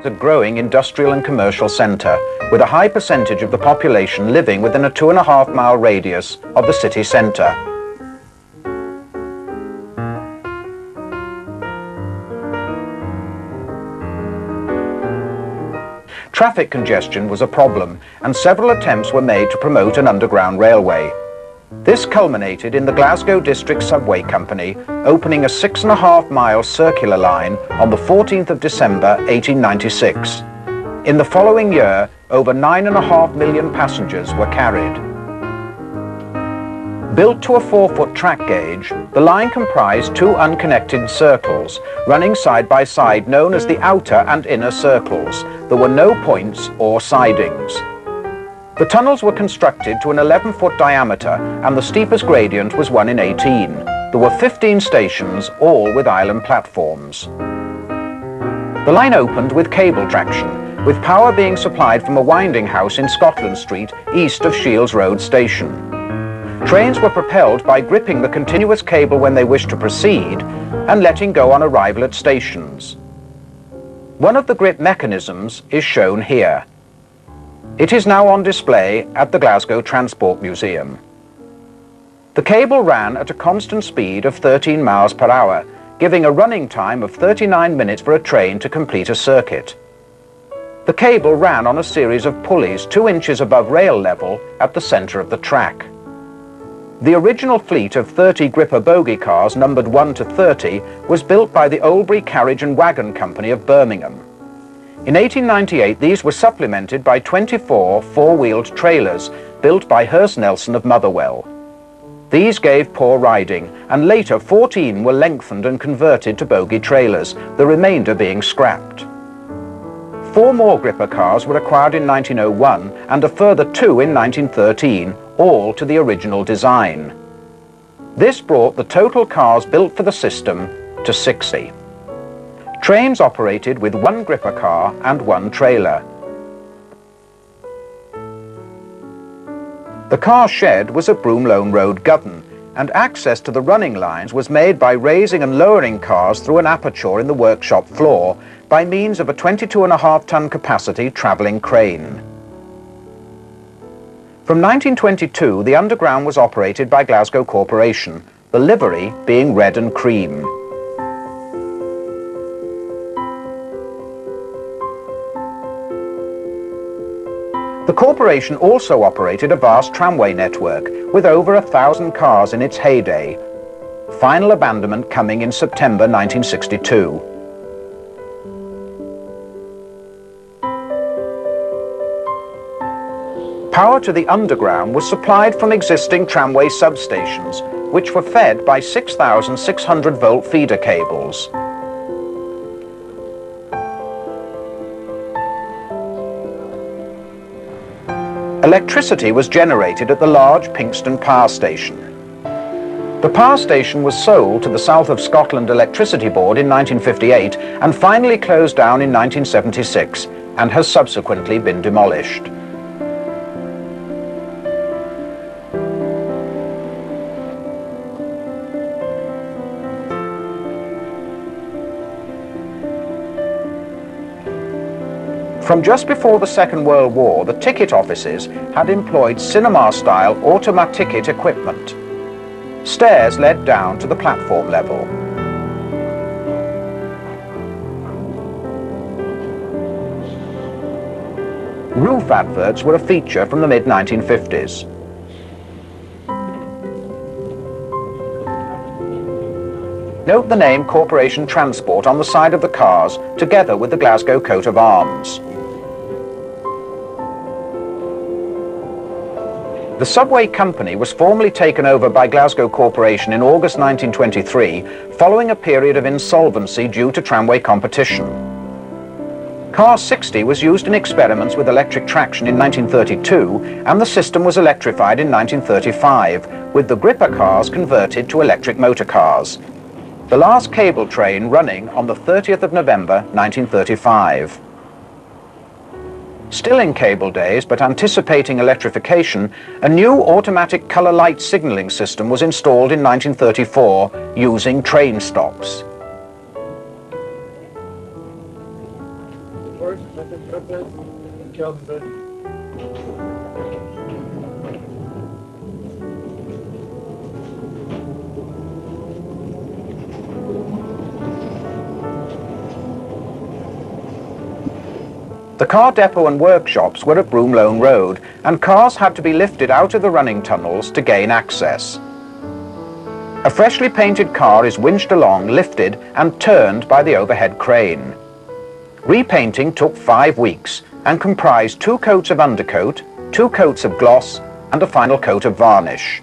a growing industrial and commercial centre, with a high percentage of the population living within a 2.5-mile radius of the city centre. Traffic congestion was a problem, and several attempts were made to promote an underground railway. This culminated in the Glasgow District Subway Company opening a 6.5-mile circular line on the 14th of December 1896. In the following year, over 9.5 million passengers were carried. Built to a 4-foot track gauge, the line comprised two unconnected circles, running side by side, known as the outer and inner circles. There were no points or sidings. The tunnels were constructed to an 11-foot diameter, and the steepest gradient was 1 in 18. There were 15 stations, all with island platforms. The line opened with cable traction, with power being supplied from a winding house in Scotland Street, east of Shields Road Station. Trains were propelled by gripping the continuous cable when they wished to proceed and letting go on arrival at stations. One of the grip mechanisms is shown here. It is now on display at the Glasgow Transport Museum. The cable ran at a constant speed of 13 miles per hour, giving a running time of 39 minutes for a train to complete a circuit. The cable ran on a series of pulleys 2 inches above rail level at the centre of the track. The original fleet of 30 gripper bogie cars numbered 1 to 30 was built by the Oldbury Carriage and Wagon Company of Birmingham. In 1898, these were supplemented by 24 four-wheeled trailers built by Hurst Nelson of Motherwell. These gave poor riding, and later 14 were lengthened and converted to bogie trailers, the remainder being scrapped. 4 more gripper cars were acquired in 1901 and a further 2 in 1913, all to the original design. This brought the total cars built for the system to 60. Trains operated with 1 gripper car and 1 trailer. The car shed was at Broomlone Road, Goodden, and access to the running lines was made by raising and lowering cars through an aperture in the workshop floor by means of a 22.5-ton capacity travelling crane. From 1922, the underground was operated by Glasgow Corporation, the livery being red and cream. The corporation also operated a vast tramway network with over 1,000 cars in its heyday, final abandonment coming in September 1962. Power to the underground was supplied from existing tramway substations, which were fed by 6,600-volt feeder cables. Electricity was generated at the large Pinxton Power Station. The power station was sold to the South of Scotland Electricity Board in 1958 and finally closed down in 1976 and has subsequently been demolished. From just before the Second World War, the ticket offices had employed cinema-style automatic equipment. Stairs led down to the platform level. Roof adverts were a feature from the mid-1950s. Note the name Corporation Transport on the side of the cars, together with the Glasgow coat of arms. The Subway Company was formally taken over by Glasgow Corporation in August 1923, following a period of insolvency due to tramway competition. Car 60 was used in experiments with electric traction in 1932, and the system was electrified in 1935, with the gripper cars converted to electric motor cars. The last cable train running on the 30th of November 1935. Still in cable days, but anticipating electrification, a new automatic colour light signalling system was installed in 1934 using train stops. The car depot and workshops were at Broomlone Road, and cars had to be lifted out of the running tunnels to gain access. A freshly painted car is winched along, lifted and turned by the overhead crane. Repainting took 5 weeks and comprised 2 coats of undercoat, 2 coats of gloss and a final coat of varnish.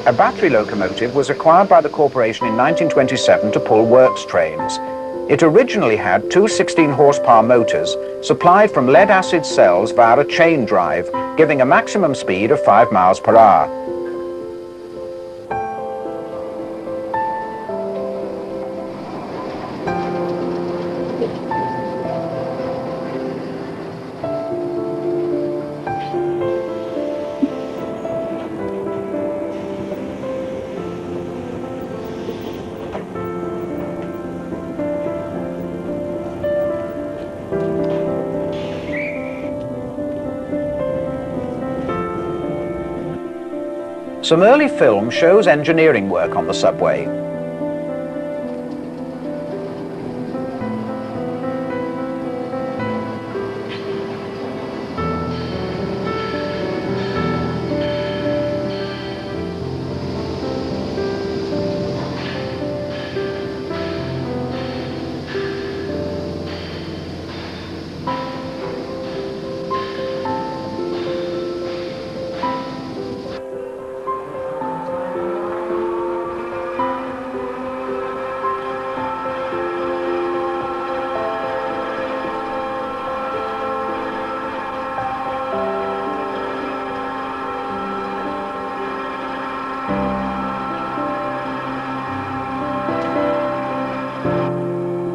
A battery locomotive was acquired by the corporation in 1927 to pull works trains. It originally had 2 16-horsepower motors supplied from lead-acid cells via a chain drive, giving a maximum speed of 5 miles per hour. Some early film shows engineering work on the subway.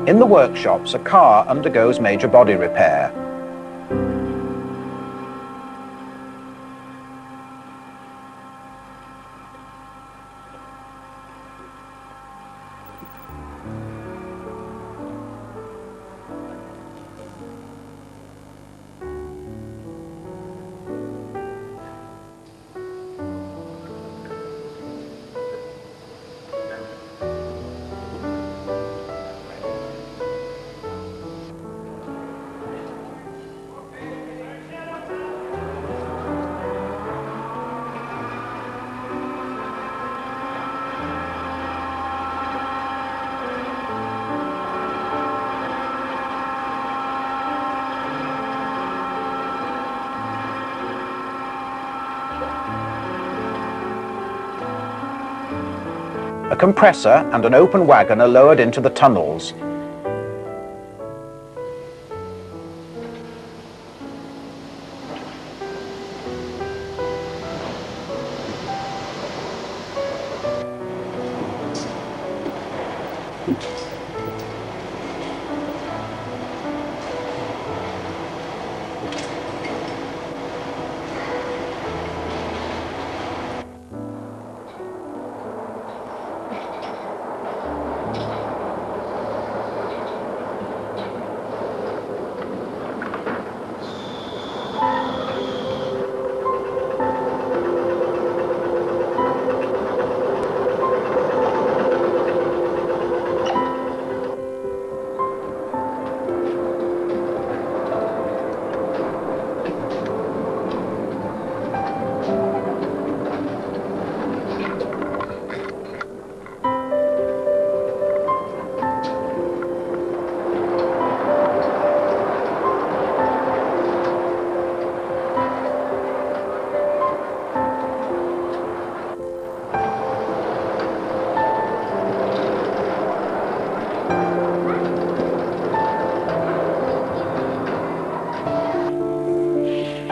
In the workshops, a car undergoes major body repair. A compressor and an open wagon are lowered into the tunnels.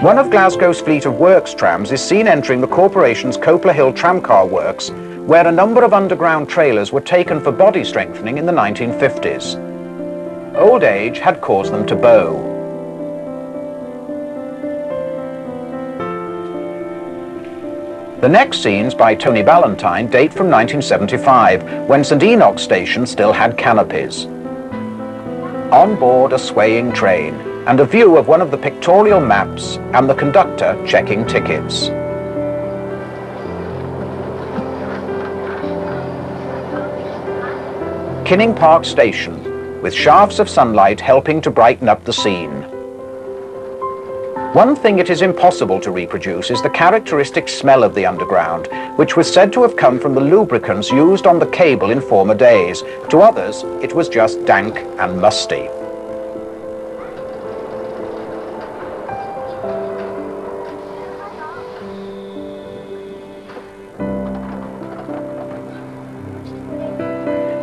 One of Glasgow's fleet of works trams is seen entering the corporation's Copler Hill tramcar works, where a number of underground trailers were taken for body strengthening in the 1950s. Old age had caused them to bow. The next scenes by Tony Ballantyne date from 1975, when St Enoch's station still had canopies. On board a swaying train, and a view of one of the pictorial maps and the conductor checking tickets. Kinning Park Station, with shafts of sunlight helping to brighten up the scene. One thing it is impossible to reproduce is the characteristic smell of the underground, which was said to have come from the lubricants used on the cable in former days. To others, it was just dank and musty.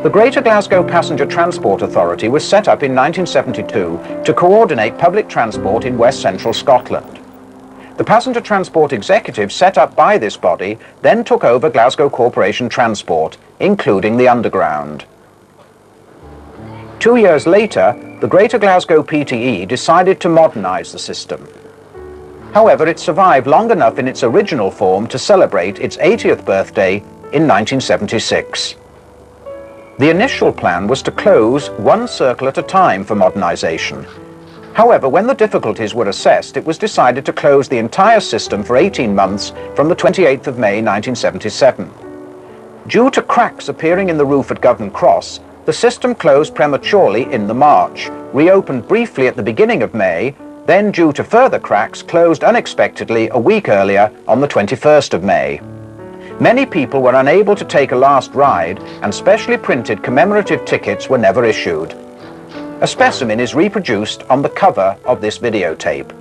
The Greater Glasgow Passenger Transport Authority was set up in 1972 to coordinate public transport in West Central Scotland. The Passenger Transport Executive set up by this body then took over Glasgow Corporation Transport, including the Underground. 2 years later, the Greater Glasgow PTE decided to modernise the system. However, it survived long enough in its original form to celebrate its 80th birthday in 1976. The initial plan was to close one circle at a time for modernisation. However, when the difficulties were assessed, it was decided to close the entire system for 18 months from the 28th of May 1977. Due to cracks appearing in the roof at Govan Cross, the system closed prematurely in the March, reopened briefly at the beginning of May, then due to further cracks closed unexpectedly a week earlier on the 21st of May. Many people were unable to take a last ride, and specially printed commemorative tickets were never issued. A specimen is reproduced on the cover of this videotape.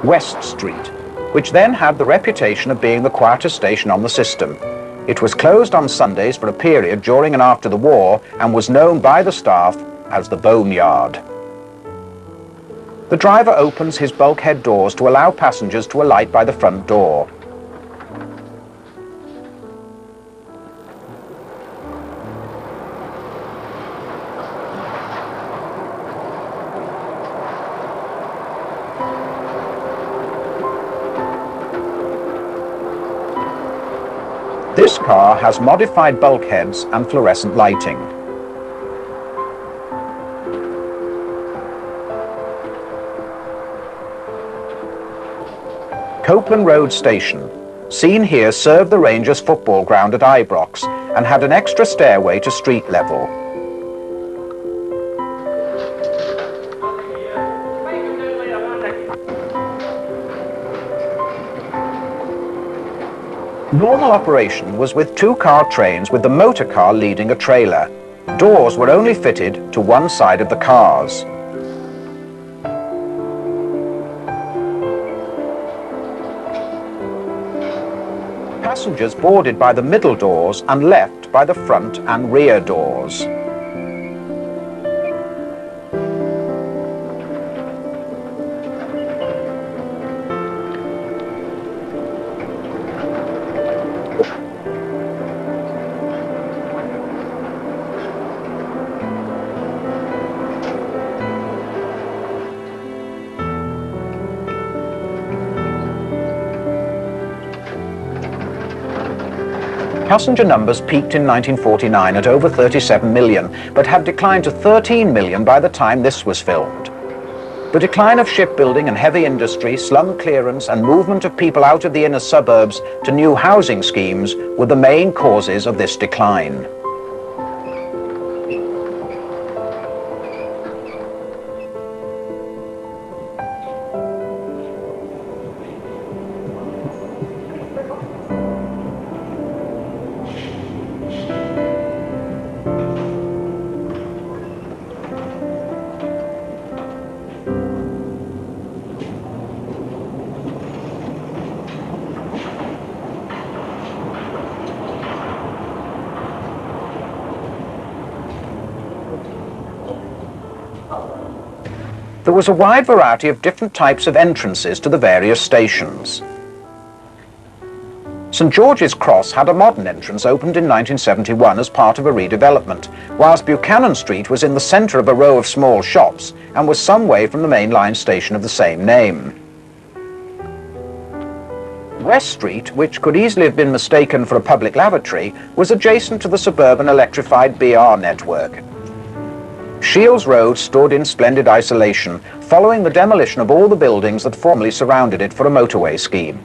West Street, which then had the reputation of being the quietest station on the system. It was closed on Sundays for a period during and after the war and was known by the staff as the Boneyard. The driver opens his bulkhead doors to allow passengers to alight by the front door. This car has modified bulkheads and fluorescent lighting. Copeland Road Station, seen here, served the Rangers football ground at Ibrox and had an extra stairway to street level. Normal operation was with two-car trains with the motor car leading a trailer. Doors were only fitted to one side of the cars. Passengers boarded by the middle doors and left by the front and rear doors. Passenger numbers peaked in 1949 at over 37 million, but had declined to 13 million by the time this was filmed. The decline of shipbuilding and heavy industry, slum clearance, and movement of people out of the inner suburbs to new housing schemes were the main causes of this decline. There was a wide variety of different types of entrances to the various stations. St George's Cross had a modern entrance opened in 1971 as part of a redevelopment, whilst Buchanan Street was in the centre of a row of small shops and was some way from the main line station of the same name. West Street, which could easily have been mistaken for a public lavatory, was adjacent to the suburban electrified BR network. Shields Road stood in splendid isolation, following the demolition of all the buildings that formerly surrounded it for a motorway scheme.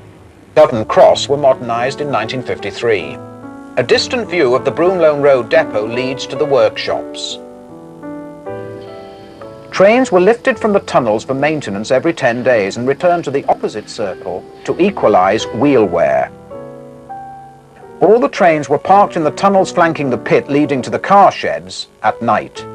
Govan Cross were modernised in 1953. A distant view of the Broomloan Road depot leads to the workshops. Trains were lifted from the tunnels for maintenance every 10 days and returned to the opposite circle to equalise wheel wear. All the trains were parked in the tunnels flanking the pit leading to the car sheds at night.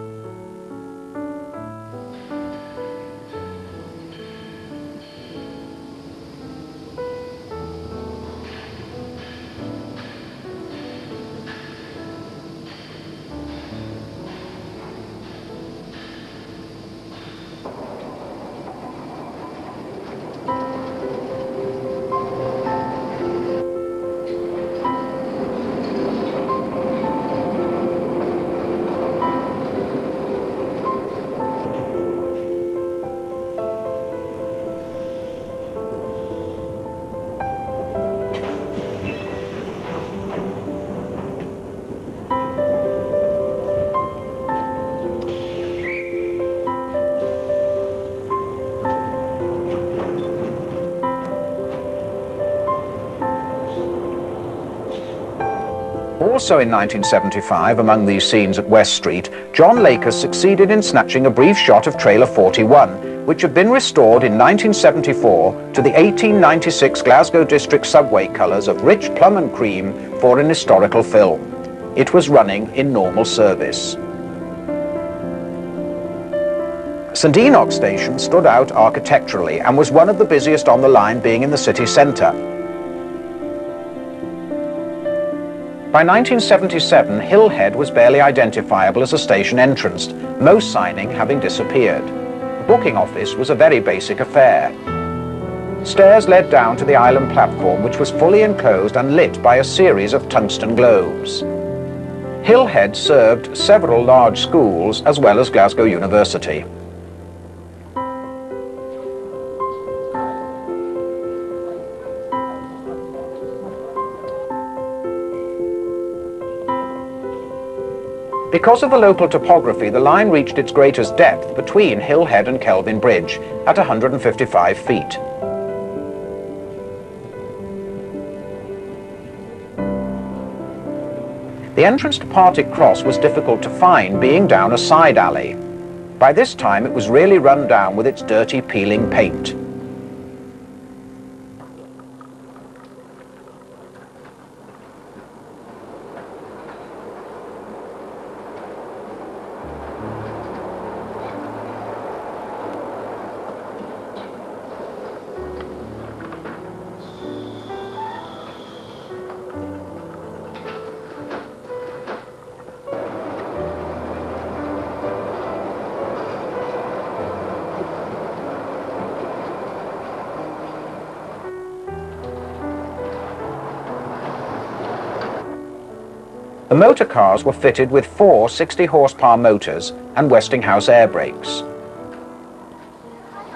Also in 1975, among these scenes at West Street, John Lakers succeeded in snatching a brief shot of Trailer 41, which had been restored in 1974 to the 1896 Glasgow District Subway colours of rich plum and cream for an historical film. It was running in normal service. St Enoch Station stood out architecturally and was one of the busiest on the line, being in the city centre. By 1977, Hillhead was barely identifiable as a station entrance, most signing having disappeared. The booking office was a very basic affair. Stairs led down to the island platform, which was fully enclosed and lit by a series of tungsten globes. Hillhead served several large schools as well as Glasgow University. Because of the local topography, the line reached its greatest depth between Hillhead and Kelvin Bridge at 155 feet. The entrance to Partick Cross was difficult to find, being down a side alley. By this time, it was really run down with its dirty, peeling paint. The motor cars were fitted with 4 60-horsepower motors and Westinghouse air brakes.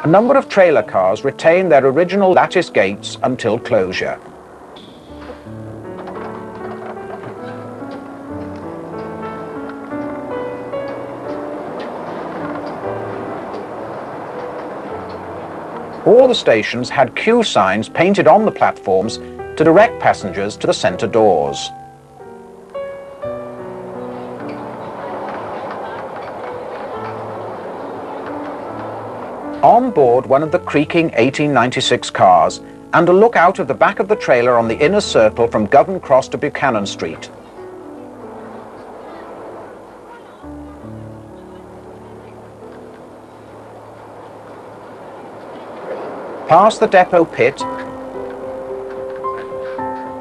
A number of trailer cars retained their original lattice gates until closure. All the stations had queue signs painted on the platforms to direct passengers to the centre doors. On board one of the creaking 1896 cars, and a look out of the back of the trailer on the inner circle from Govan Cross to Buchanan Street. Past the depot pit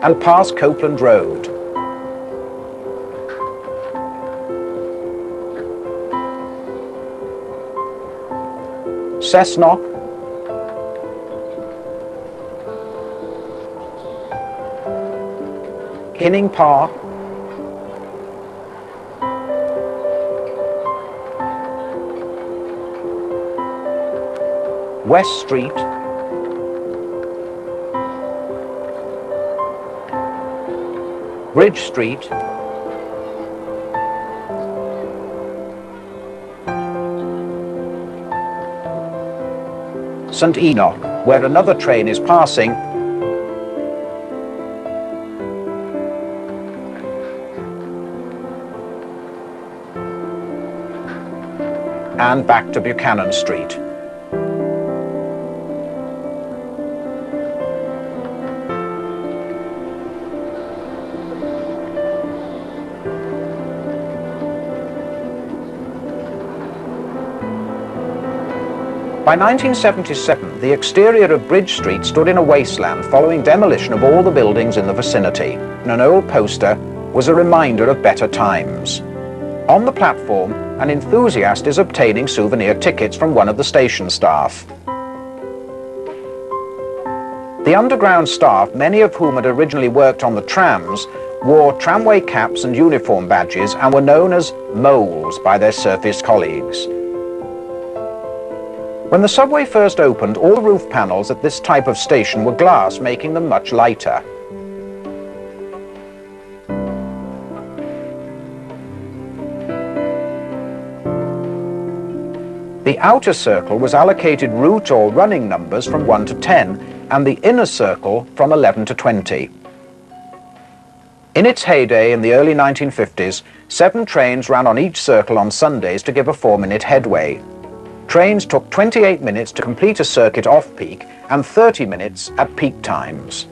and past Copeland Road. Cessnock, Kinning Park, West Street, Bridge Street, St Enoch, where another train is passing, and back to Buchanan Street. By 1977, the exterior of Bridge Street stood in a wasteland following demolition of all the buildings in the vicinity, and an old poster was a reminder of better times. On the platform, an enthusiast is obtaining souvenir tickets from one of the station staff. The underground staff, many of whom had originally worked on the trams, wore tramway caps and uniform badges and were known as moles by their surface colleagues. When the subway first opened, all the roof panels at this type of station were glass, making them much lighter. The outer circle was allocated route or running numbers from 1 to 10, and the inner circle from 11 to 20. In its heyday in the early 1950s, 7 trains ran on each circle on Sundays to give a 4-minute headway. Trains took 28 minutes to complete a circuit off-peak and 30 minutes at peak times.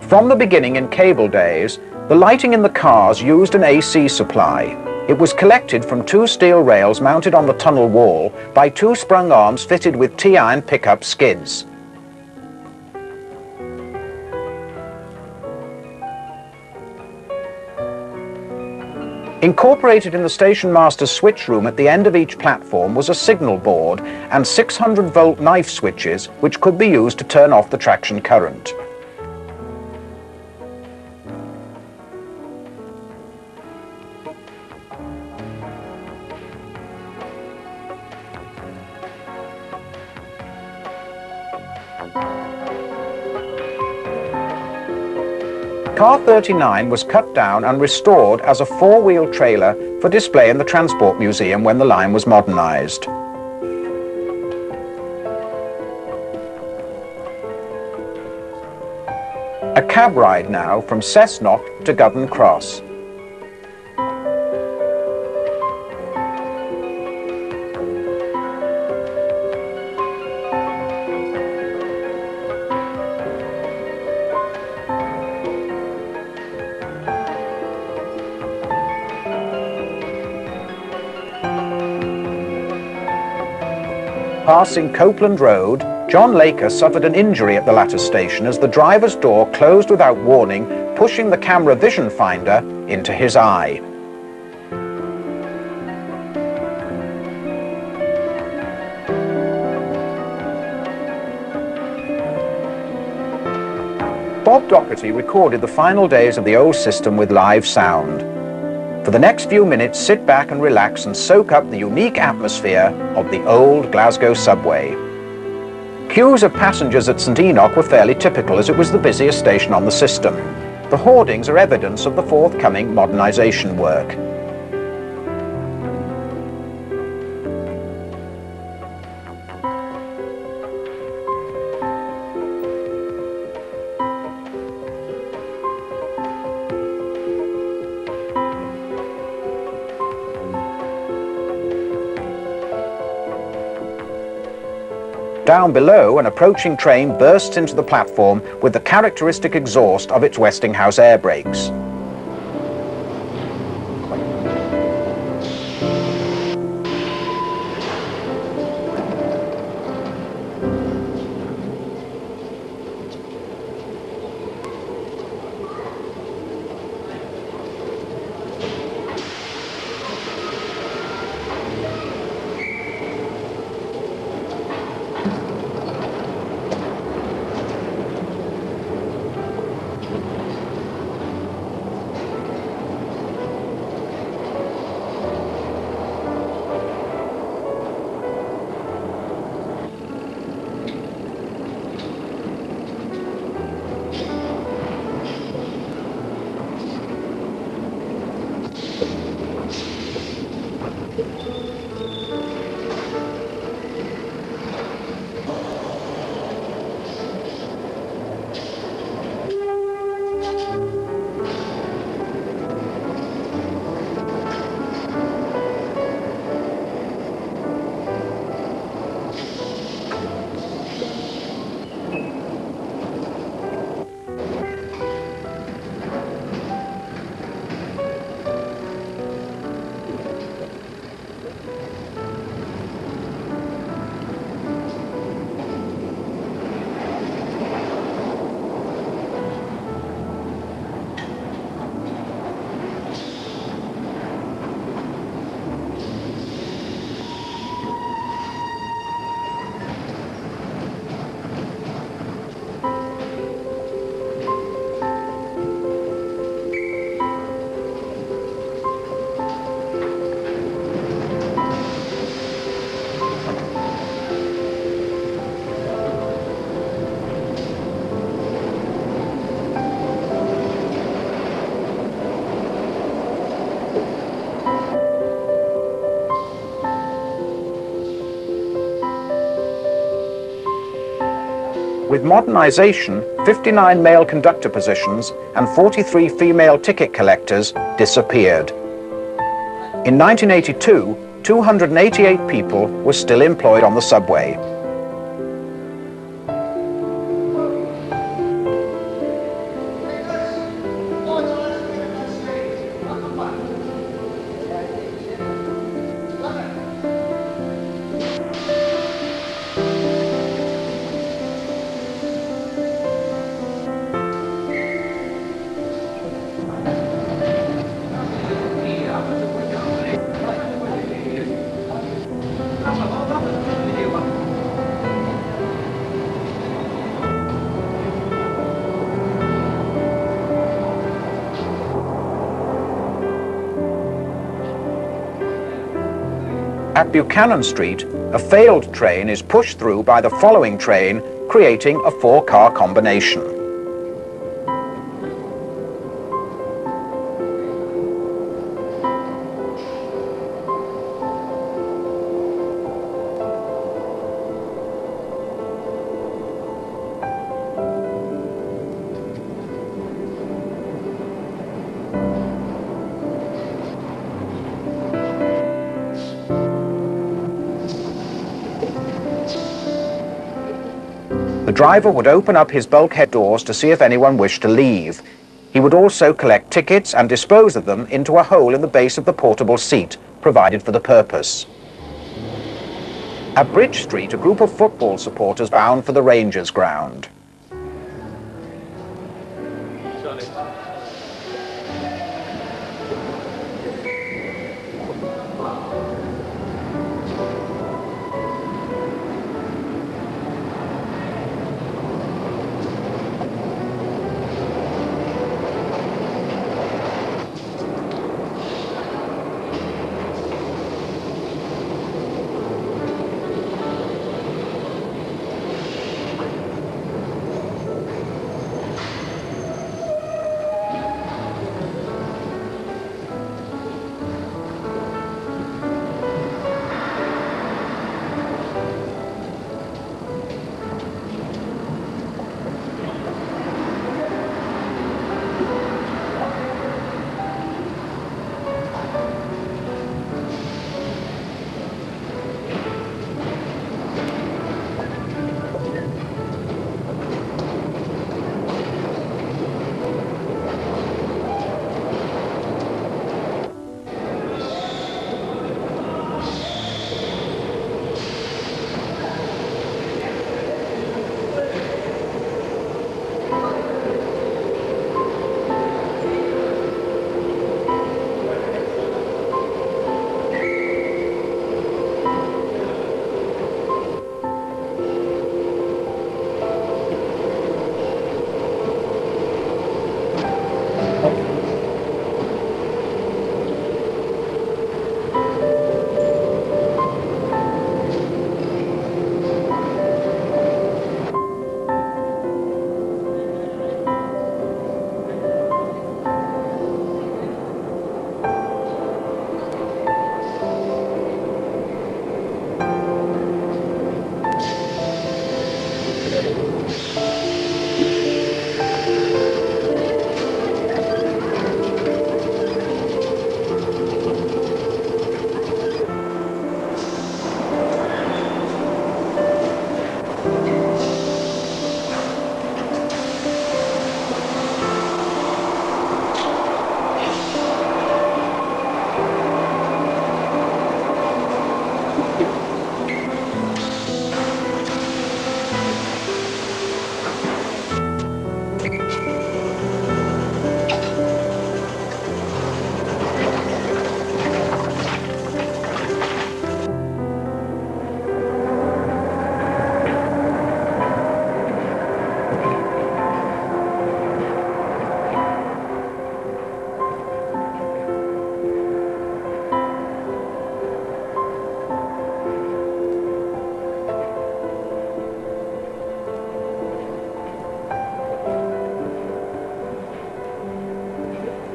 From the beginning in cable days, the lighting in the cars used an AC supply. It was collected from 2 steel rails mounted on the tunnel wall by 2 sprung arms fitted with T-iron pickup skids. Incorporated in the station master's switch room at the end of each platform was a signal board and 600-volt knife switches which could be used to turn off the traction current. Car 39 was cut down and restored as a 4-wheel trailer for display in the Transport Museum when the line was modernized. A cab ride now from Cessnock to Govan Cross. Passing Copeland Road, John Laker suffered an injury at the latter station as the driver's door closed without warning, pushing the camera vision finder into his eye. Bob Doherty recorded the final days of the old system with live sound. For the next few minutes, sit back and relax and soak up the unique atmosphere of the old Glasgow subway. Queues of passengers at St Enoch were fairly typical as it was the busiest station on the system. The hoardings are evidence of the forthcoming modernisation work. Down below, an approaching train bursts into the platform with the characteristic exhaust of its Westinghouse air brakes. With modernisation, 59 male conductor positions and 43 female ticket collectors disappeared. In 1982, 288 people were still employed on the subway. At Buchanan Street, a failed train is pushed through by the following train, creating a four-car combination. The driver would open up his bulkhead doors to see if anyone wished to leave. He would also collect tickets and dispose of them into a hole in the base of the portable seat, provided for the purpose. At Bridge Street, a group of football supporters bound for the Rangers ground.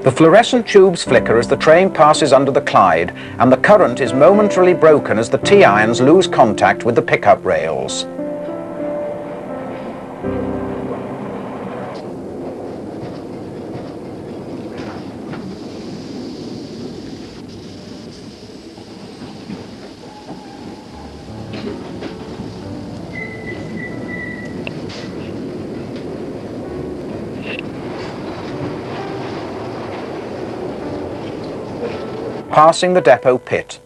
The fluorescent tubes flicker as the train passes under the Clyde, and the current is momentarily broken as the T-irons lose contact with the pickup rails. Passing the depot pit.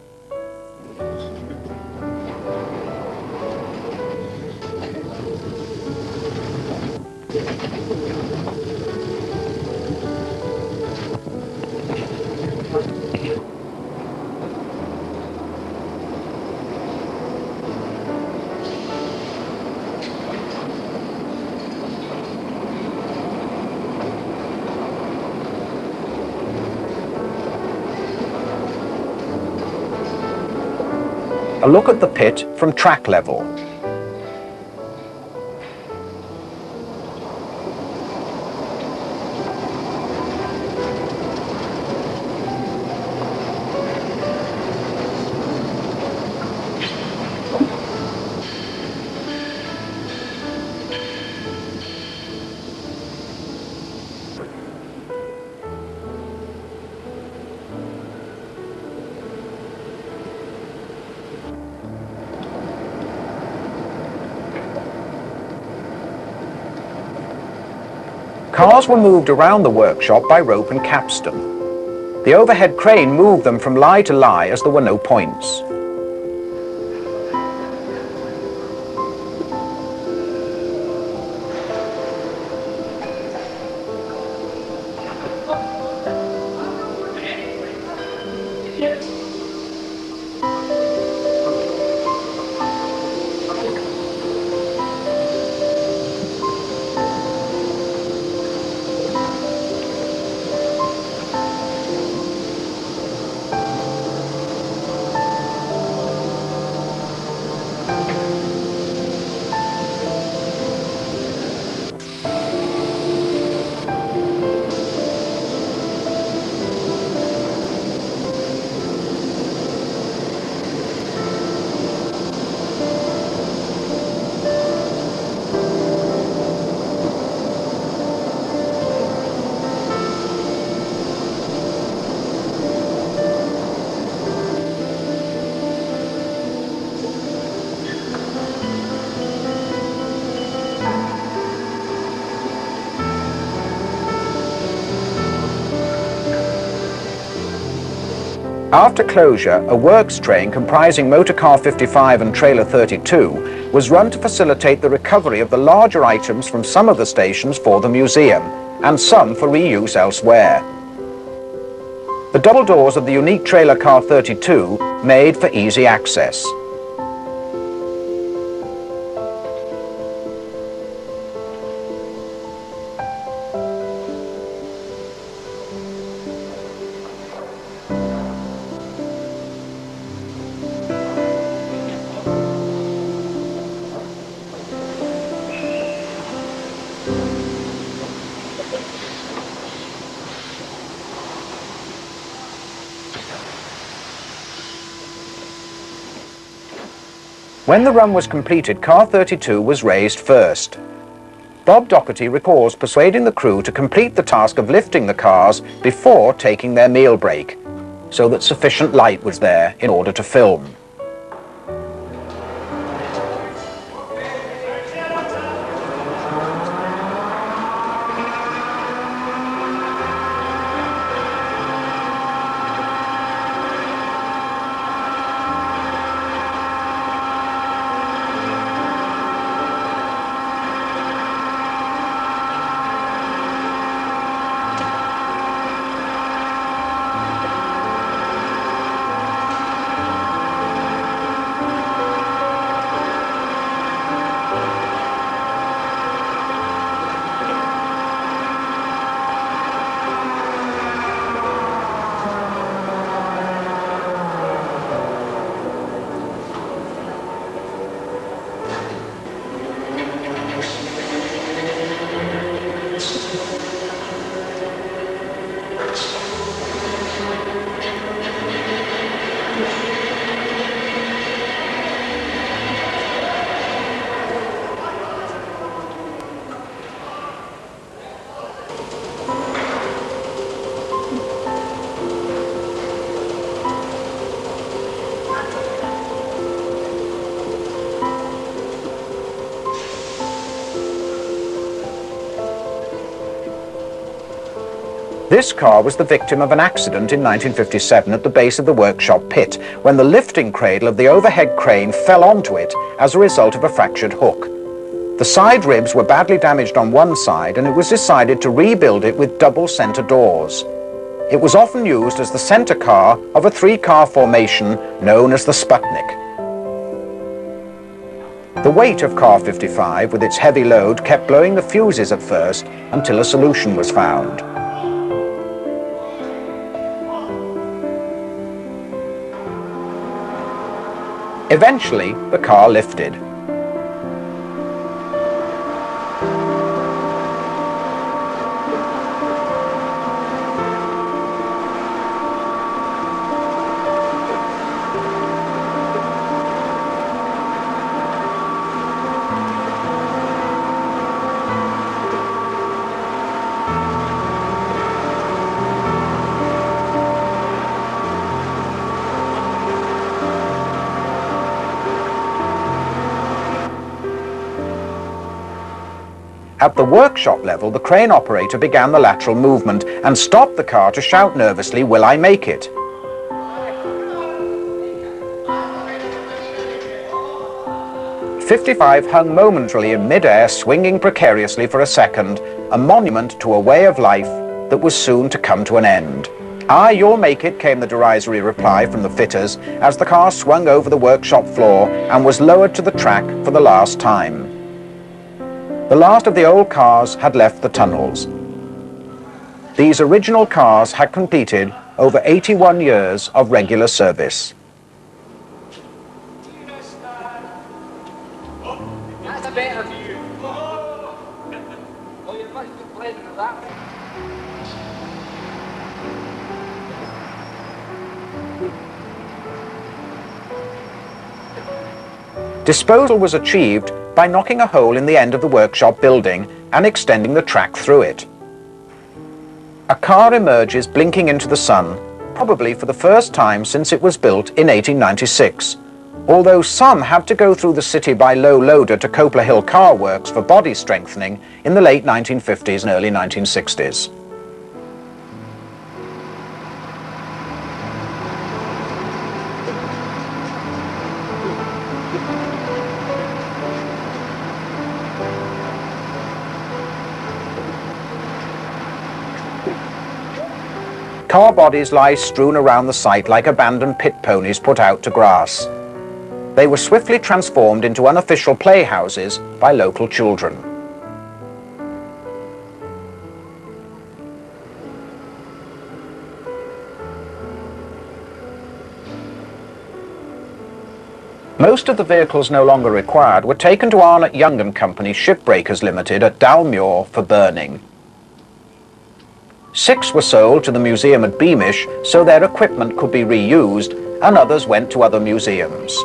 A look at the pit from track level. Cars were moved around the workshop by rope and capstan. The overhead crane moved them from lie to lie as there were no points. After closure, a works train comprising motorcar 55 and trailer 32 was run to facilitate the recovery of the larger items from some of the stations for the museum, and some for reuse elsewhere. The double doors of the unique trailer car 32 made for easy access. When the run was completed, car 32 was raised first. Bob Doherty recalls persuading the crew to complete the task of lifting the cars before taking their meal break, so that sufficient light was there in order to film. This car was the victim of an accident in 1957 at the base of the workshop pit, when the lifting cradle of the overhead crane fell onto it as a result of a fractured hook. The side ribs were badly damaged on one side, and it was decided to rebuild it with double centre doors. It was often used as the centre car of a three-car formation known as the Sputnik. The weight of car 55 with its heavy load kept blowing the fuses at first until a solution was found. Eventually, the car lifted. At the workshop level, the crane operator began the lateral movement and stopped the car to shout nervously, "Will I make it?" "55 hung momentarily in mid-air, swinging precariously for a second, a monument to a way of life that was soon to come to an end. "Aye, you'll make it," came the derisory reply from the fitters as the car swung over the workshop floor and was lowered to the track for the last time. The last of the old cars had left the tunnels. These original cars had completed over 81 years of regular service. That's a better view. Oh, you're much more pleasant than that. Disposal was achieved by knocking a hole in the end of the workshop building and extending the track through it. A car emerges blinking into the sun, probably for the first time since it was built in 1896, although some had to go through the city by low loader to Copler Hill Car Works for body strengthening in the late 1950s and early 1960s. Car bodies lie strewn around the site like abandoned pit ponies put out to grass. They were swiftly transformed into unofficial playhouses by local children. Most of the vehicles no longer required were taken to Arnott Young and Company Shipbreakers Limited at Dalmuir for burning. 6 were sold to the museum at Beamish so their equipment could be reused, and others went to other museums.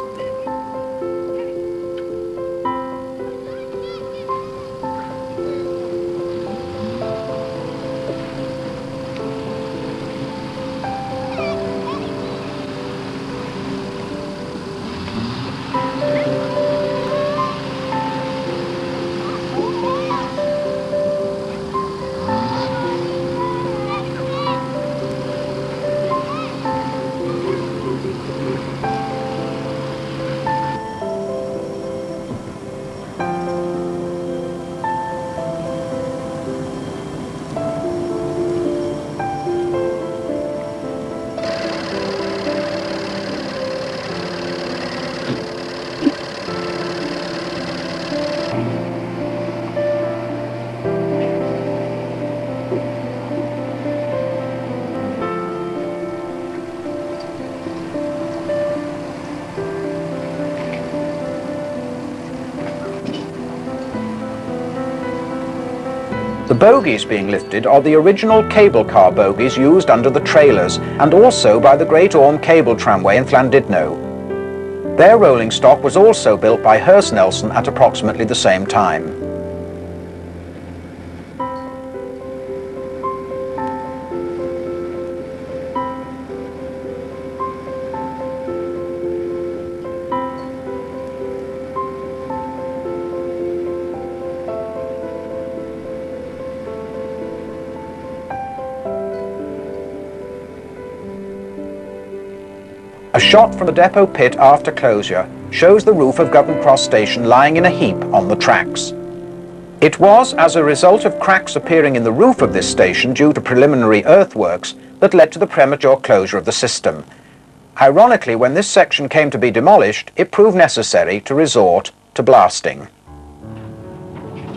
The bogies being lifted are the original cable car bogies used under the trailers and also by the Great Orme Cable Tramway in Llandudno. Their rolling stock was also built by Hearst Nelson at approximately the same time. A shot from the depot pit after closure shows the roof of Govan Cross Station lying in a heap on the tracks. It was as a result of cracks appearing in the roof of this station due to preliminary earthworks that led to the premature closure of the system. Ironically, when this section came to be demolished, it proved necessary to resort to blasting.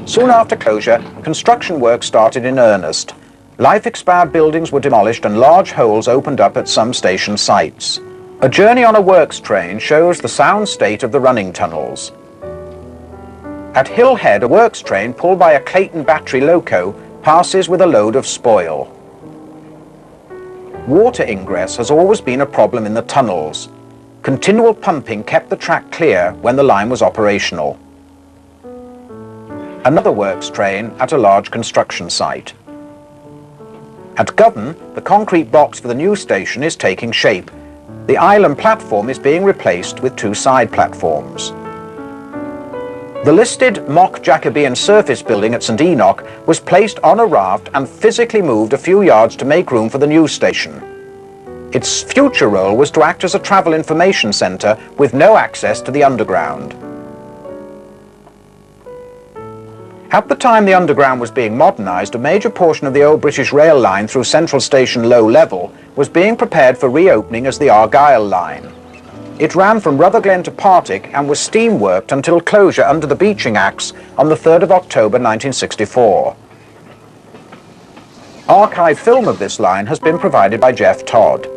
Soon after closure, construction work started in earnest. Life-expired buildings were demolished and large holes opened up at some station sites. A journey on a works train shows the sound state of the running tunnels. At Hill Head, a works train pulled by a Clayton battery loco passes with a load of spoil. Water ingress has always been a problem in the tunnels. Continual pumping kept the track clear when the line was operational. Another works train at a large construction site. At Govan, the concrete box for the new station is taking shape. The island platform is being replaced with two side platforms. The listed mock Jacobean surface building at St Enoch was placed on a raft and physically moved a few yards to make room for the new station. Its future role was to act as a travel information centre with no access to the underground. At the time the underground was being modernised, a major portion of the old British Rail line through Central Station Low Level was being prepared for reopening as the Argyll line. It ran from Rutherglen to Partick and was steam worked until closure under the Beeching Acts on the 3rd of October 1964. Archive film of this line has been provided by Jeff Todd.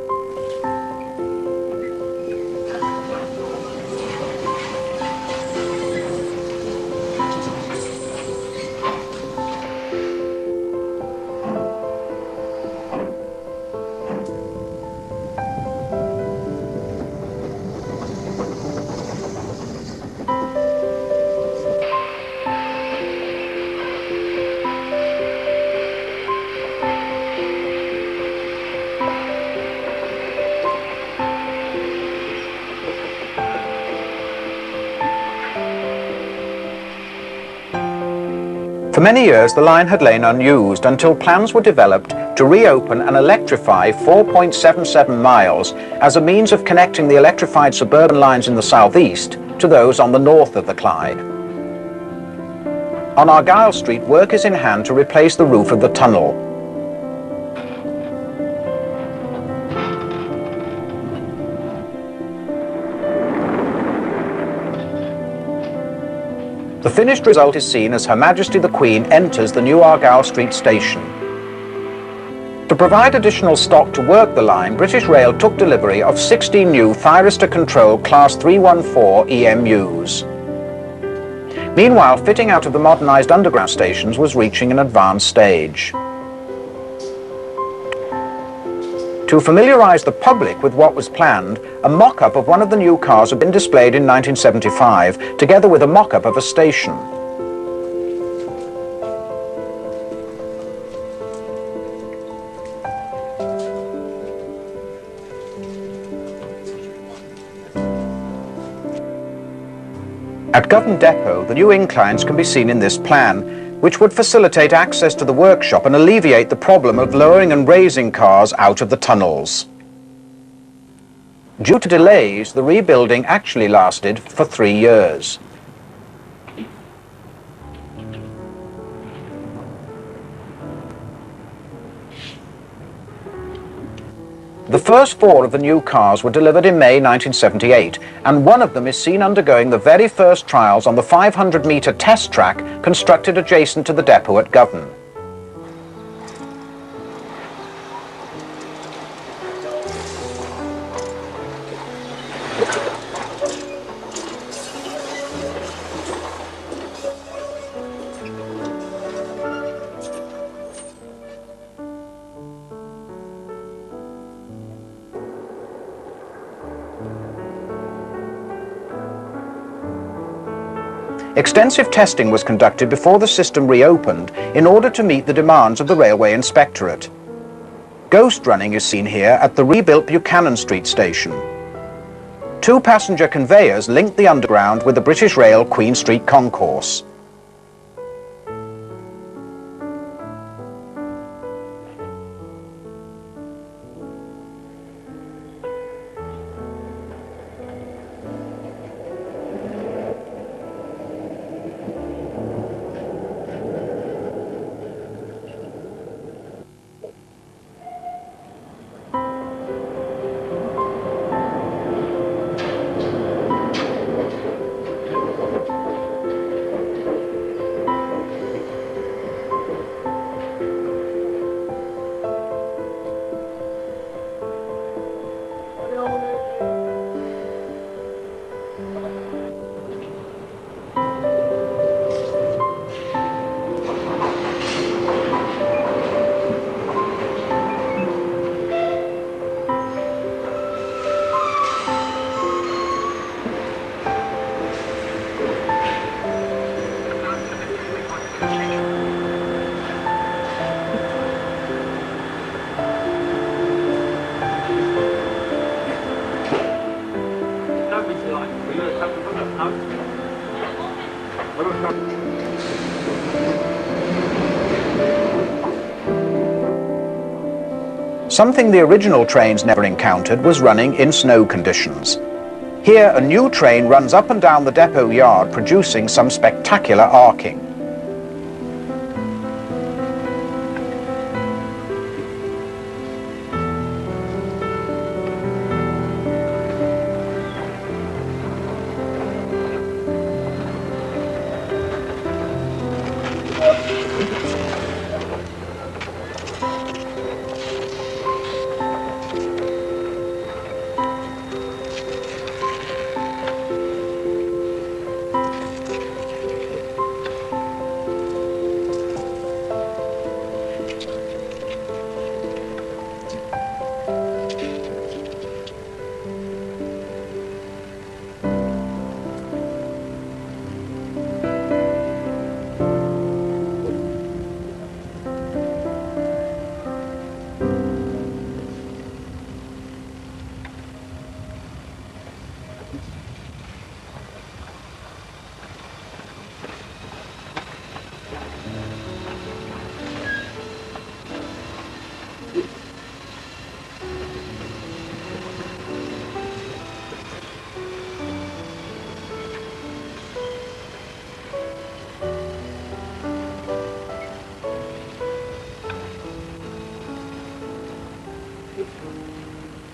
For many years, the line had lain unused until plans were developed to reopen and electrify 4.77 miles as a means of connecting the electrified suburban lines in the southeast to those on the north of the Clyde. On Argyll Street, work is in hand to replace the roof of the tunnel. The finished result is seen as Her Majesty the Queen enters the new Argyll Street station. To provide additional stock to work the line, British Rail took delivery of 16 new thyristor-controlled Class 314 EMUs. Meanwhile, fitting out of the modernised underground stations was reaching an advanced stage. To familiarise the public with what was planned, a mock-up of one of the new cars had been displayed in 1975, together with a mock-up of a station. At Govan Depot, the new inclines can be seen in this plan, which would facilitate access to the workshop and alleviate the problem of lowering and raising cars out of the tunnels. Due to delays, the rebuilding actually lasted for 3 years. The first 4 of the new cars were delivered in May 1978, and one of them is seen undergoing the very first trials on the 500-metre test track constructed adjacent to the depot at Govan. Extensive testing was conducted before the system reopened in order to meet the demands of the Railway Inspectorate. Ghost running is seen here at the rebuilt Buchanan Street station. 2 passenger conveyors linked the underground with the British Rail Queen Street concourse. Something the original trains never encountered was running in snow conditions. Here, a new train runs up and down the depot yard, producing some spectacular arcing.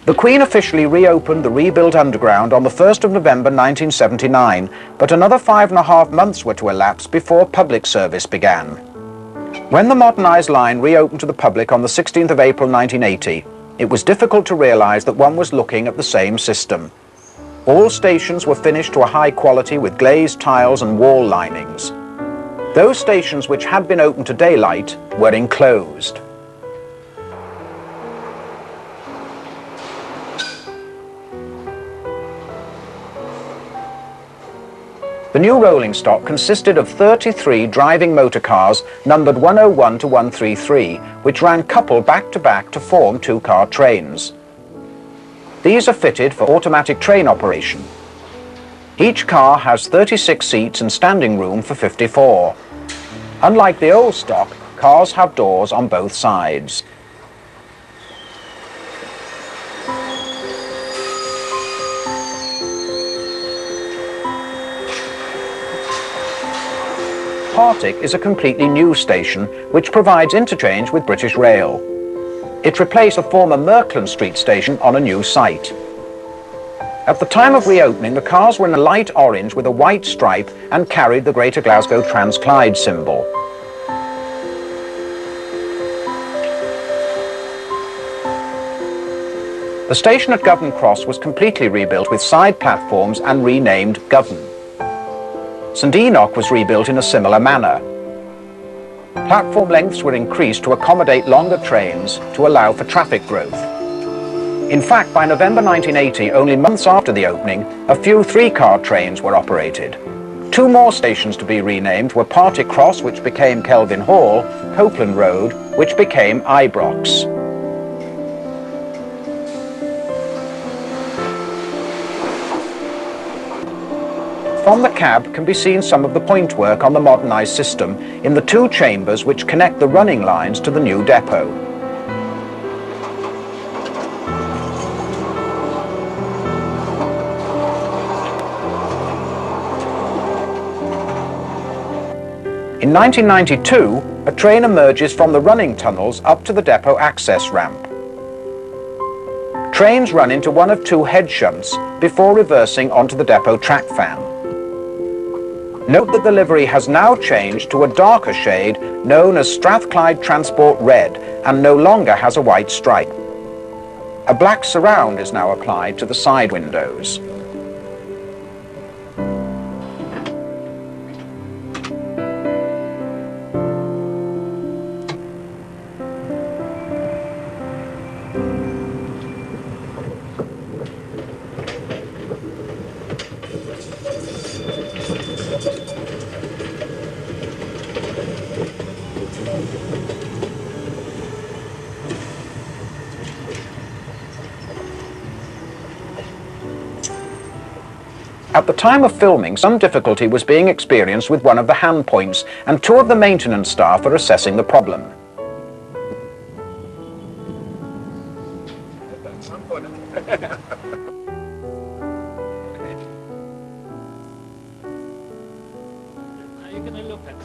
The Queen officially reopened the rebuilt Underground on the 1st of November 1979, but another 5.5 months were to elapse before public service began. When the modernised line reopened to the public on the 16th of April 1980, it was difficult to realise that one was looking at the same system. All stations were finished to a high quality with glazed tiles and wall linings. Those stations which had been open to daylight were enclosed. The new rolling stock consisted of 33 driving motor cars numbered 101 to 133, which ran coupled back-to-back to form two-car trains. These are fitted for automatic train operation. Each car has 36 seats and standing room for 54. Unlike the old stock, cars have doors on both sides. Partick is a completely new station which provides interchange with British Rail. It replaced a former Merkland Street station on a new site. At the time of reopening, the cars were in a light orange with a white stripe and carried the Greater Glasgow Transclyde symbol. The station at Govan Cross was completely rebuilt with side platforms and renamed Govan. St Enoch was rebuilt in a similar manner. Platform lengths were increased to accommodate longer trains to allow for traffic growth. In fact, by November 1980, only months after the opening, a few three-car trains were operated. Two more stations to be renamed were Partick Cross, which became Kelvin Hall, Copeland Road, which became Ibrox. From the cab can be seen some of the point work on the modernised system in the two chambers which connect the running lines to the new depot. In 1992, a train emerges from the running tunnels up to the depot access ramp. Trains run into one of two head shunts before reversing onto the depot track fan. Note that the livery has now changed to a darker shade known as Strathclyde Transport Red and no longer has a white stripe. A black surround is now applied to the side windows. At the time of filming, some difficulty was being experienced with one of the hand points, and two of the maintenance staff are assessing the problem. Are you going to look at it?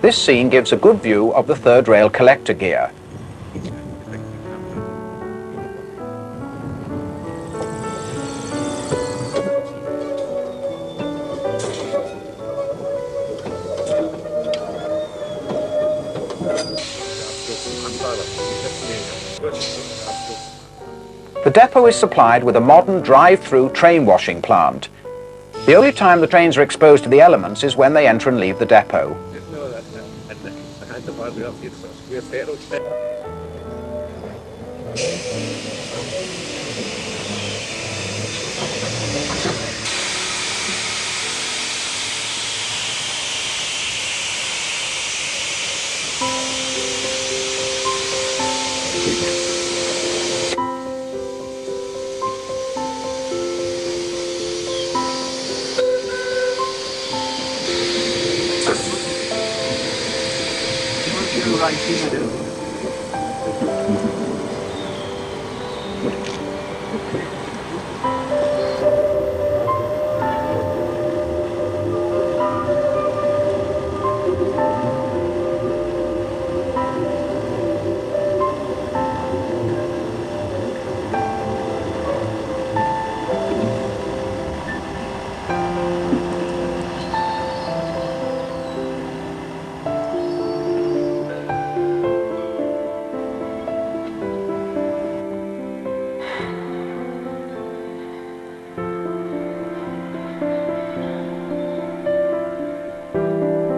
This scene gives a good view of the third rail collector gear. The depot is supplied with a modern drive-through train washing plant. The only time the trains are exposed to the elements is when they enter and leave the depot.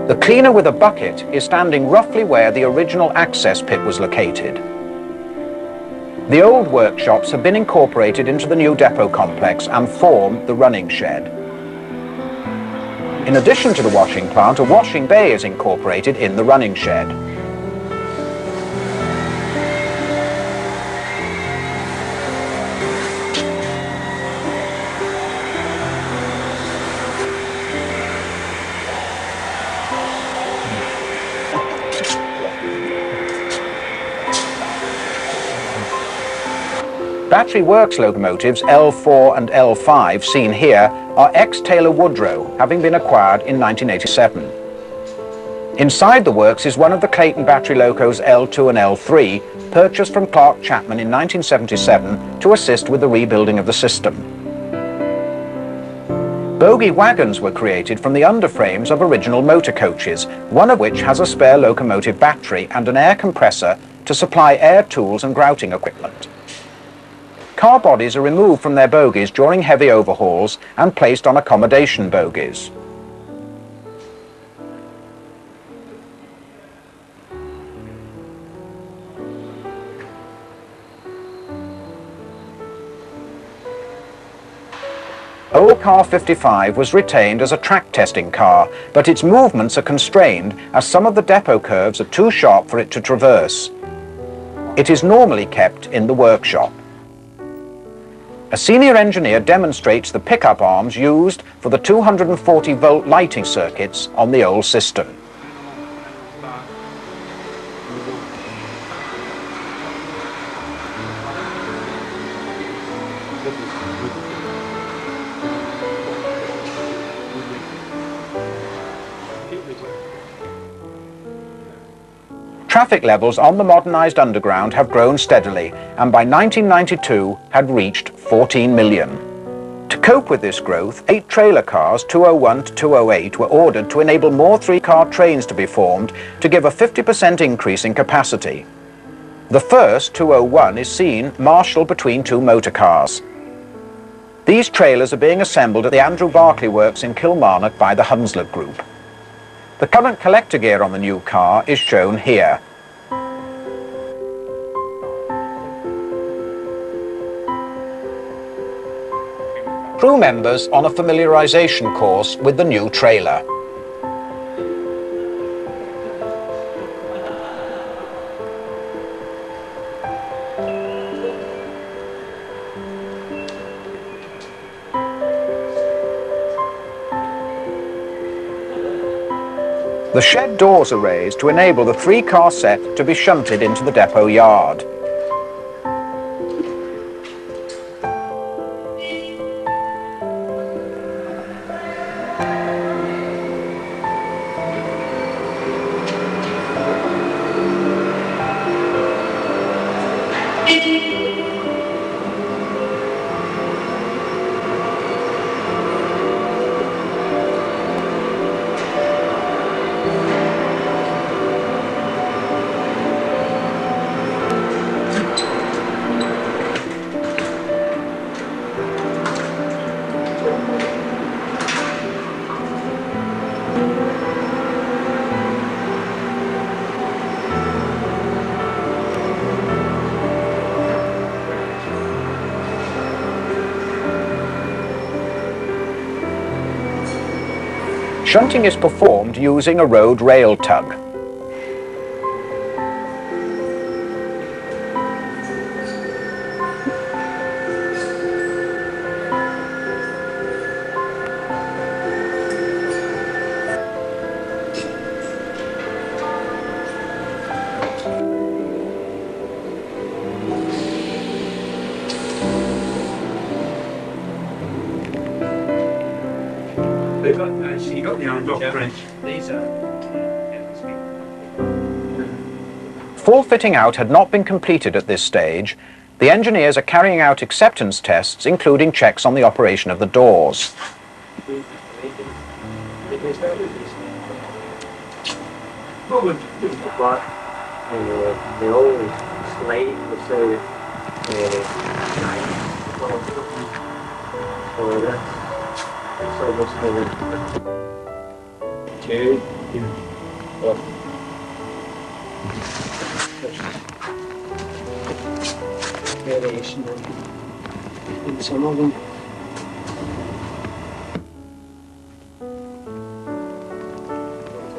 The cleaner with a bucket is standing roughly where the original access pit was located. The old workshops have been incorporated into the new depot complex and form the running shed. In addition to the washing plant, a washing bay is incorporated in the running shed. Battery Works locomotives L4 and L5 seen here are ex-Taylor Woodrow, having been acquired in 1987. Inside the works is one of the Clayton battery locos L2 and L3, purchased from Clark Chapman in 1977 to assist with the rebuilding of the system. Bogie wagons were created from the underframes of original motor coaches, one of which has a spare locomotive battery and an air compressor to supply air tools and grouting equipment. Car bodies are removed from their bogies during heavy overhauls and placed on accommodation bogies. Old Car 55 was retained as a track testing car, but its movements are constrained as some of the depot curves are too sharp for it to traverse. It is normally kept in the workshop. A senior engineer demonstrates the pickup arms used for the 240-volt lighting circuits on the old system. Traffic levels on the modernised underground have grown steadily and by 1992 had reached 14 million. To cope with this growth, 8 trailer cars, 201 to 208, were ordered to enable more 3-car trains to be formed to give a 50% increase in capacity. The first, 201, is seen marshalled between 2 motor cars. These trailers are being assembled at the Andrew Barclay Works in Kilmarnock by the Hunslet Group. The current collector gear on the new car is shown here. Crew members on a familiarisation course with the new trailer. The shed doors are raised to enable the 3-car set to be shunted into the depot yard. Shunting is performed using a road rail tug. You got the arm French. These are. Full fitting out had not been completed at this stage. The engineers are carrying out acceptance tests, including checks on the operation of the doors. Variation in some of them.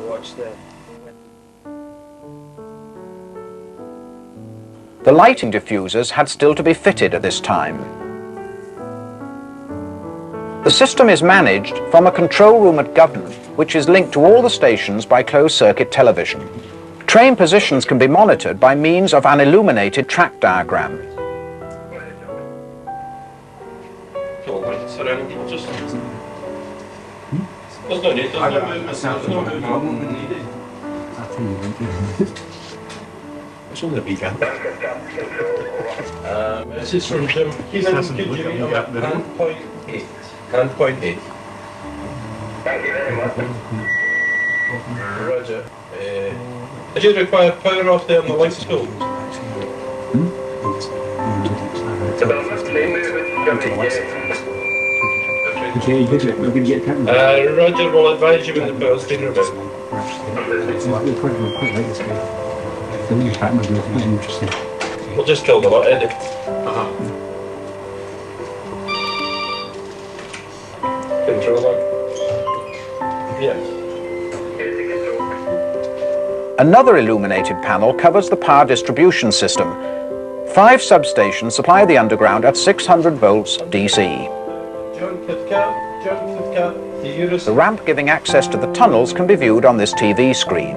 Watch there. The lighting diffusers had still to be fitted at this time. The system is managed from a control room at Govan, which is linked to all the stations by closed-circuit television. Train positions can be monitored by means of an illuminated track diagram. It's on the weekend. This is from Jim. He's asking to look at the hand point 8. Thank you very much. Roger. Did you require power off there on the lights school? Roger, we'll advise you when the power's been removed. We'll just kill the lot, Eddie. Controller. Yes. Another illuminated panel covers the power distribution system. 5 substations supply the underground at 600 volts DC. The ramp giving access to the tunnels can be viewed on this TV screen.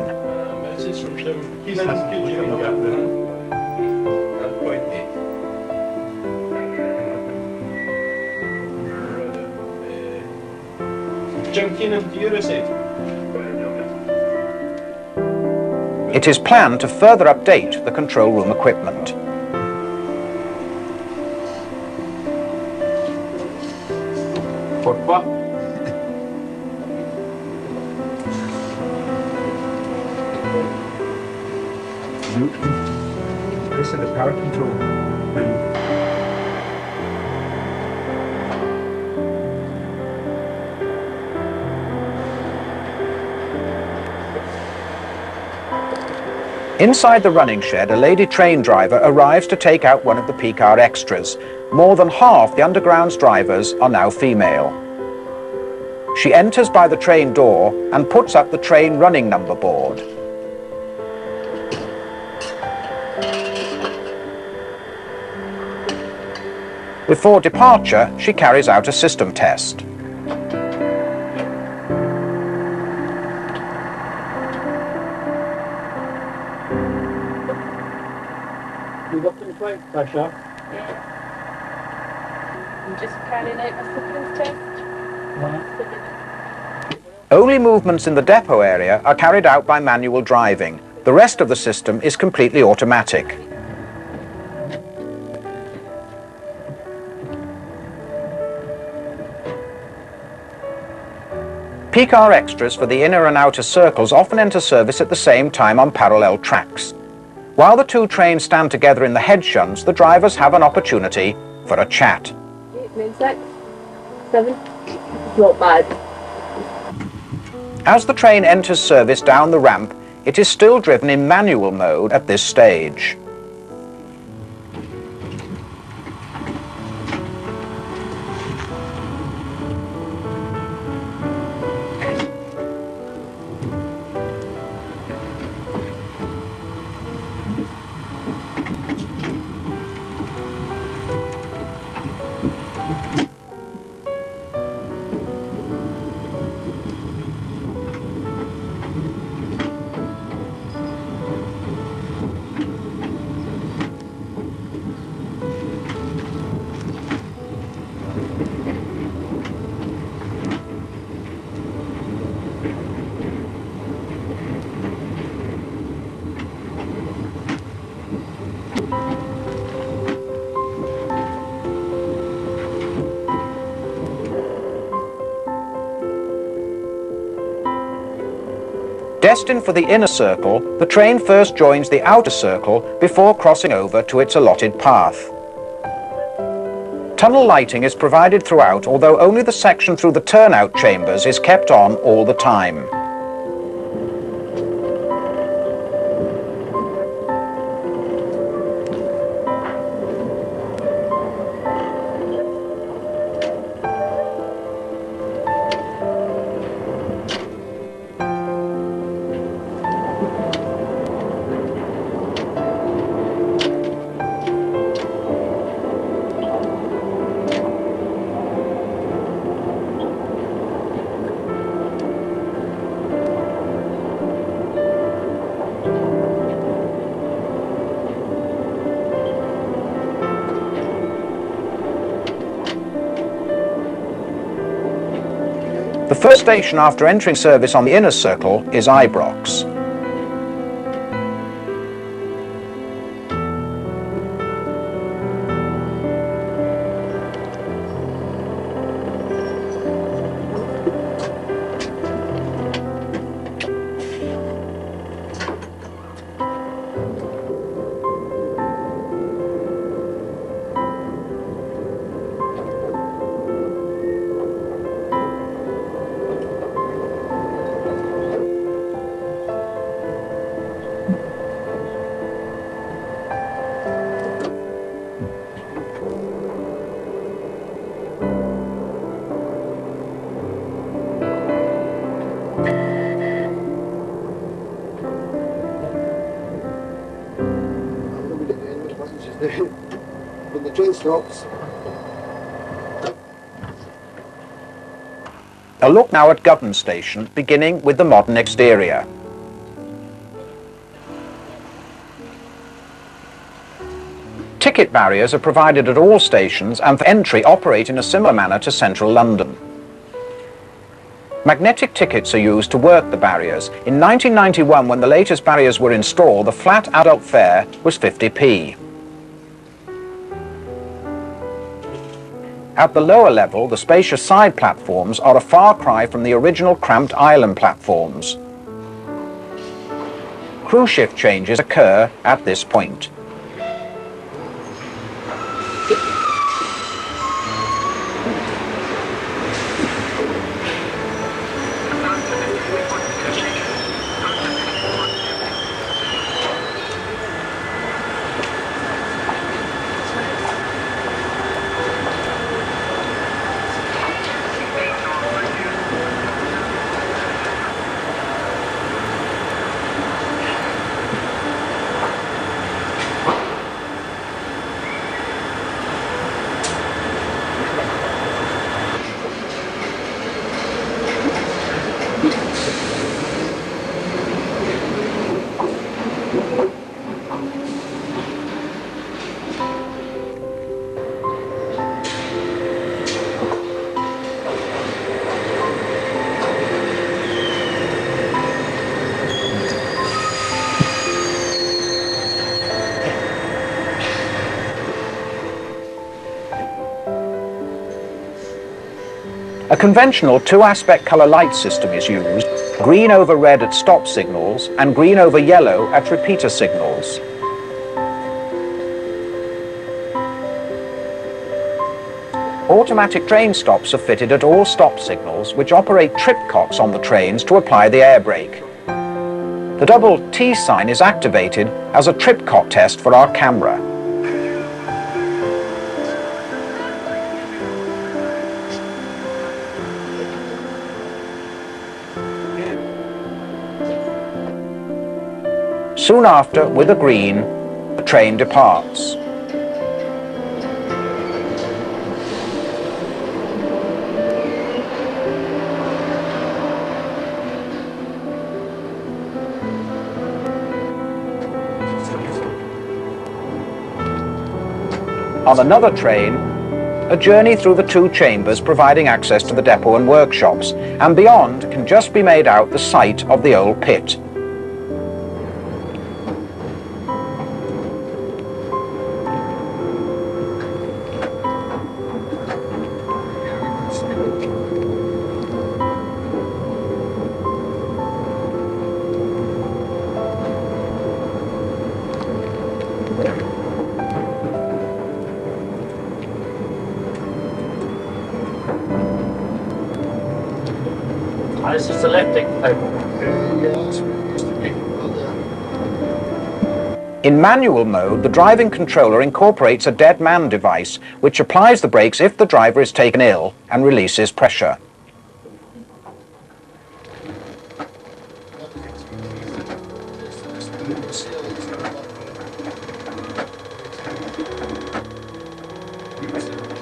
It is planned to further update the control room equipment. Pourquoi? This is the power control. Inside the running shed, a lady train driver arrives to take out one of the P-car extras. More than half the underground's drivers are now female. She enters by the train door and puts up the train running number board. Before departure, she carries out a system test. Pressure. I'm just carrying out my siblings test. Only movements in the depot area are carried out by manual driving. The rest of the system is completely automatic. Peak hour extras for the inner and outer circles often enter service at the same time on parallel tracks. While the two trains stand together in the head shunts, the drivers have an opportunity for a chat. 8, 9, 6, 7. It's not bad. As the train enters service down the ramp, it is still driven in manual mode at this stage. Destined for the inner circle, the train first joins the outer circle before crossing over to its allotted path. Tunnel lighting is provided throughout, although only the section through the turnout chambers is kept on all the time. The first station after entering service on the inner circle is Ibrox. When the train stops. A look now at Govan Station, beginning with the modern exterior. Ticket barriers are provided at all stations and for entry operate in a similar manner to central London. Magnetic tickets are used to work the barriers. In 1991, when the latest barriers were installed, the flat adult fare was 50p. At the lower level, the spacious side platforms are a far cry from the original cramped island platforms. Crew shift changes occur at this point. A conventional two-aspect colour light system is used, green over red at stop signals and green over yellow at repeater signals. Automatic train stops are fitted at all stop signals, which operate trip cocks on the trains to apply the air brake. The double T sign is activated as a trip cock test for our camera. Soon after, with a green, the train departs. On another train, a journey through the two chambers providing access to the depot and workshops, and beyond can just be made out the site of the old pit. This is electric paper. In manual mode, the driving controller incorporates a dead man device, which applies the brakes if the driver is taken ill and releases pressure.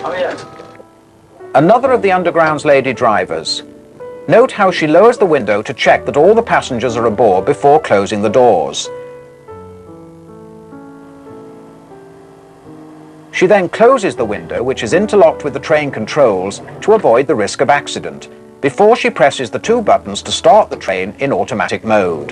Oh yeah. Another of the Underground's lady drivers. Note how she lowers the window to check that all the passengers are aboard before closing the doors. She then closes the window, which is interlocked with the train controls, to avoid the risk of accident, before she presses the two buttons to start the train in automatic mode.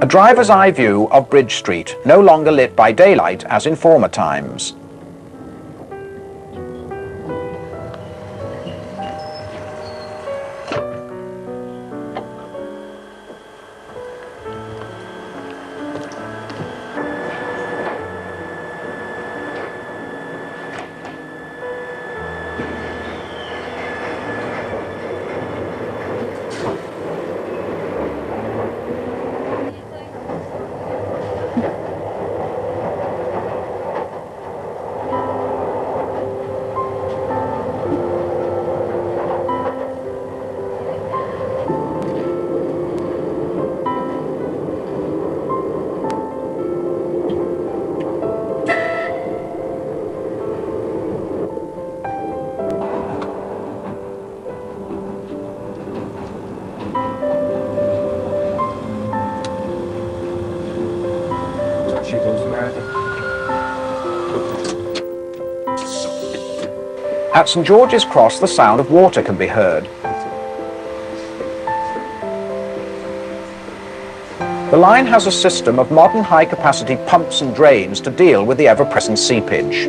A driver's eye view of Bridge Street, no longer lit by daylight as in former times. At St George's Cross, the sound of water can be heard. The line has a system of modern high-capacity pumps and drains to deal with the ever-present seepage.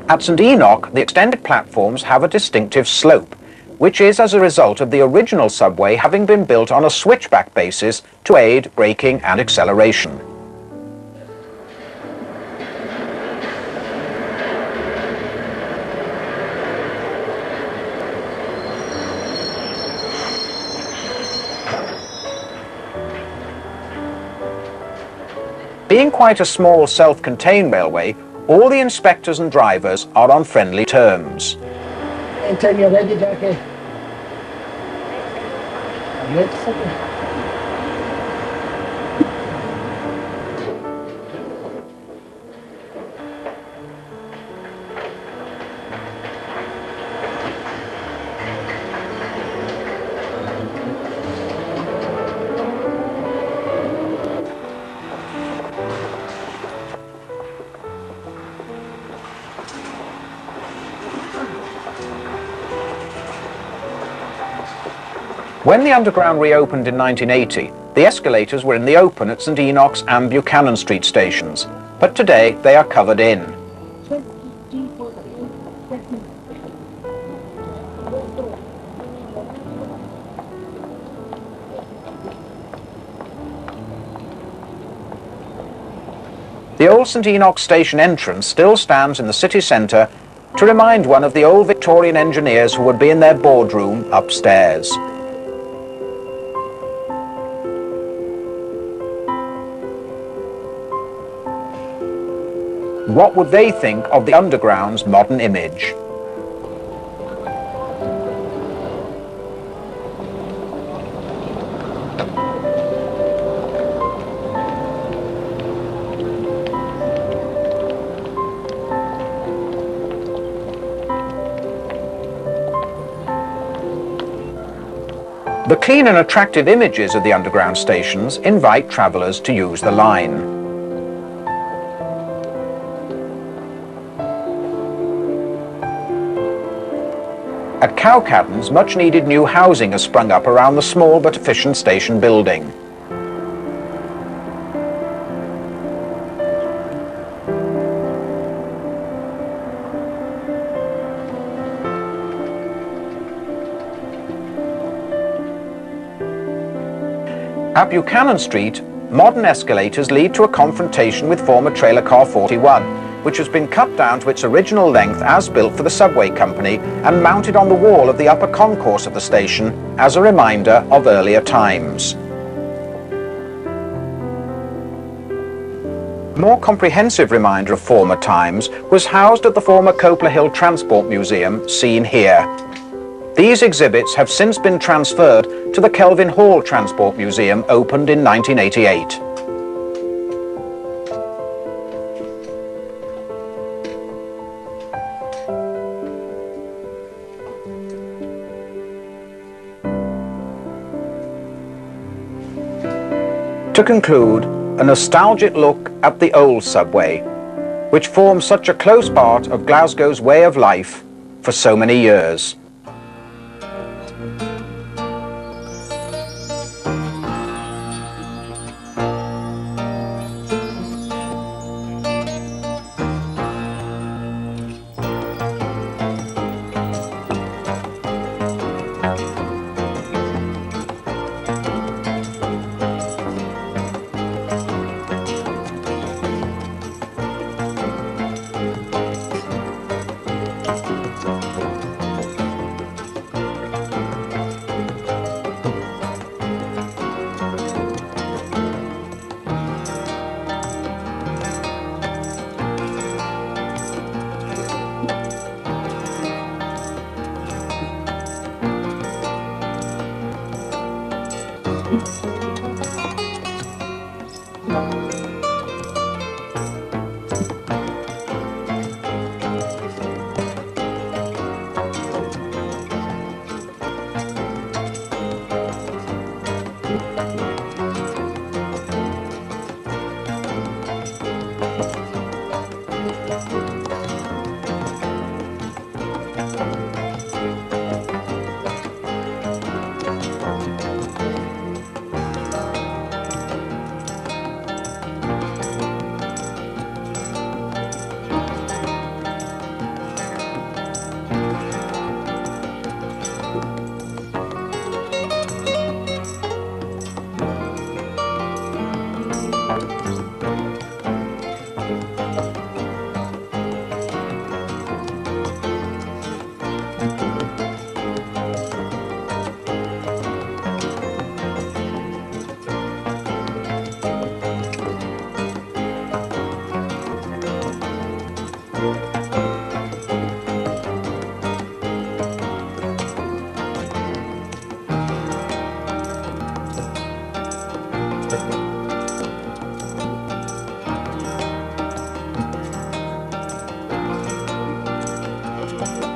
At St Enoch, the extended platforms have a distinctive slope, which is as a result of the original subway having been built on a switchback basis to aid braking and acceleration. Being quite a small self-contained railway, all the inspectors and drivers are on friendly terms. Anytime you're ready, Jackie. You ready, Jackie? When the Underground reopened in 1980, the escalators were in the open at St Enoch's and Buchanan Street stations, but today they are covered in. The old St Enoch station entrance still stands in the city centre to remind one of the old Victorian engineers who would be in their boardroom upstairs. What would they think of the Underground's modern image? The clean and attractive images of the Underground stations invite travellers to use the line. At Cowcaddens, much needed new housing has sprung up around the small but efficient station building. At Buchanan Street, modern escalators lead to a confrontation with former trailer car 41, which has been cut down to its original length as built for the subway company and mounted on the wall of the upper concourse of the station as a reminder of earlier times. A more comprehensive reminder of former times was housed at the former Copler Hill Transport Museum, seen here. These exhibits have since been transferred to the Kelvin Hall Transport Museum, opened in 1988. To conclude, a nostalgic look at the old subway, which forms such a close part of Glasgow's way of life for so many years. Thank you.